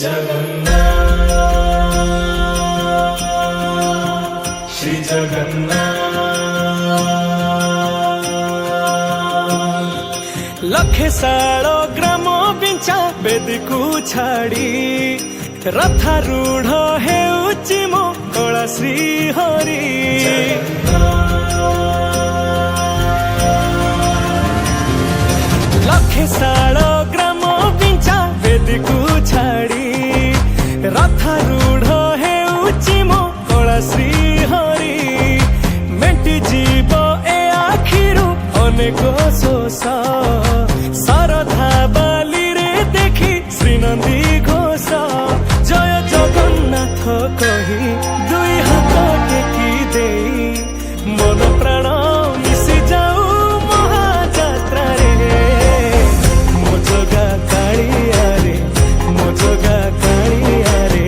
जगन्नाथ श्री जगन्नाथ। लखे साल ग्राम बिंचा बेदी को छाड़ी रथारूढ़ हेउची मो कला श्री हरि। लखे साल ग्राम बिंचा बेदी को छाड़ी रथारूढ़ हेउची मो कला श्री हरि। मेटी जीव ए आखिरु अनेक शोष सरधा बाली रे देखी श्रीनंदी घोष। जय जगन्नाथ कही दुई हाथ टेकी देई मन प्राण मिशि जाऊ महाजात्रा रे। मो जगा कालिया रे मो जगा कालिया रे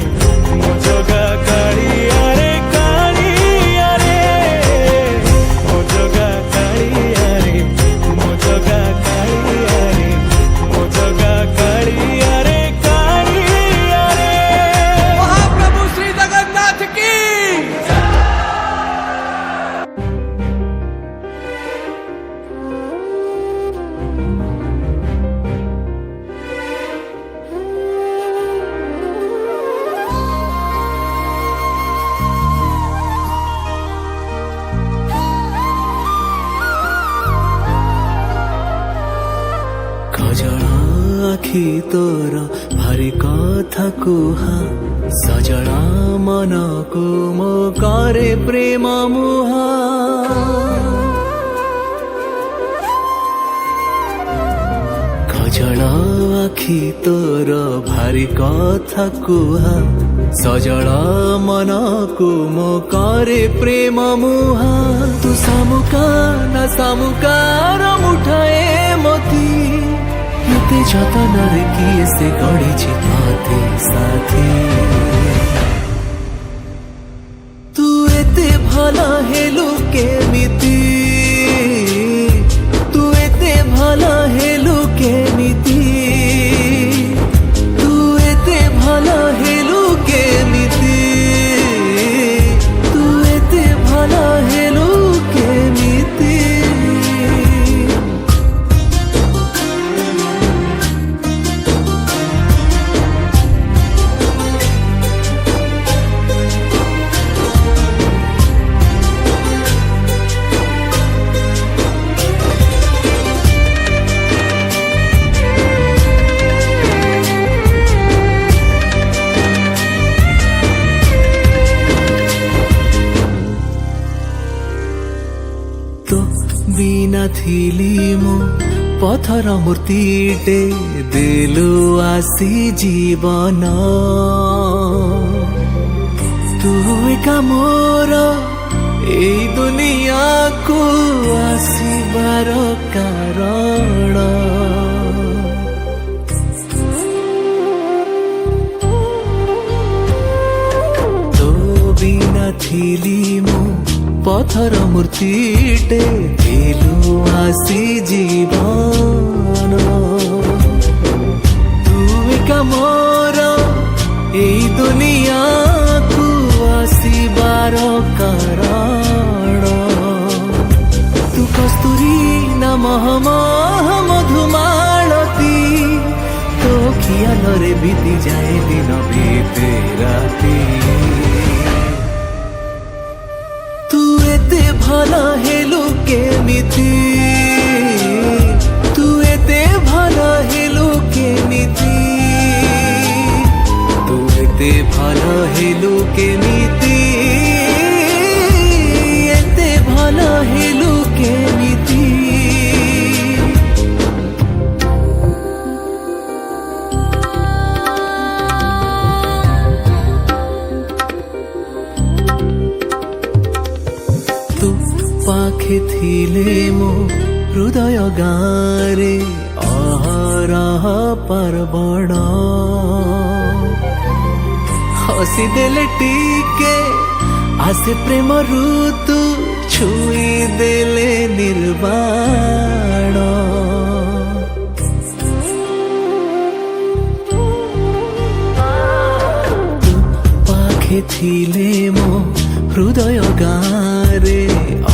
मो जगा कालिया रे कालिया रे मो जगा कालिया रे मो जगा कालिया रे मो जगा कालिया रे कालिया रे। महाप्रभु श्री जगन्नाथ की खजड़ा आखि तोर भारी कथा कुहा सजड़ा मन को मो करे प्रेम मुहा। खजड़ा आखि तोर भारी कथा कुहा सजड़ा मन को मो करे प्रेम मुहा। तू सामुका न सामुकार मुठाए मोती एते जतन रे किए से गड़ी छिपाते साथी। तू एते भला हेलु केमिति तू एते भला हेलु केमिति तू एते भला हेलु केमिति तू एते भला हेलु केमिति। तो बिना थिली मो पथर मूर्तिटे देलु आसी जीवन। तू एका मोर ए दुनिया को आसीबार कारण। तो बिना थिली मो पथर मूर्तिटे देलु आसी जीवन। तू एका मोर ए दुनिया को आसीबार कारण। तू कस्तूरी न महमह मधुमालती तो खियाल रे बीती जाए दिन बीते राती। तू एते भला हेलु केमिति तू एते भला हेलु केमिति तू एते भला हेलु केमिति एते भला हेलु केमिति। तू पाखे थिले मो हृदय गारे अहरह परबण। हसी देले टीके आसे प्रेम ऋतु छुई देले निर्वाण। ଦେଖିଲେ ମୋ ହୃଦୟ ଗାଁରେ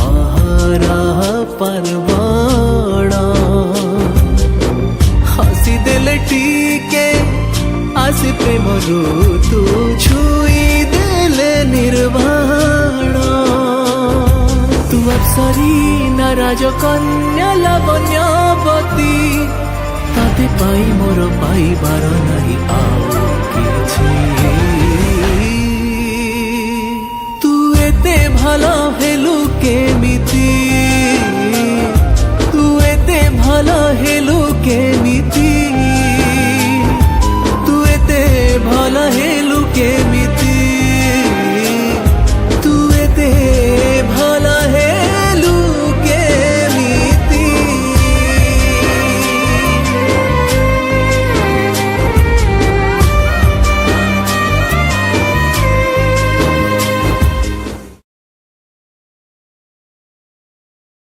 ଅହରହ ପାର୍ବଣ ହସି ଦେଲେ ଟିକେ ଆସି ପ୍ରେମ ଋତୁ ଛୁଇ ଦେଲେ ନିର୍ବାଣ ତୁ ଅପ୍ସରୀ ନା ରାଜକନ୍ୟା ଲାବଣ୍ୟବତୀ ତତେ ପାଇ ମୋର ପାଇବାର ନାହିଁ ଆଉ କିଛି ତୁ ଏତେ ଭଲ ହେଲୁ କେମିତି ତୁ ଏତେ ଭଲ ହେଲୁ କେମିତି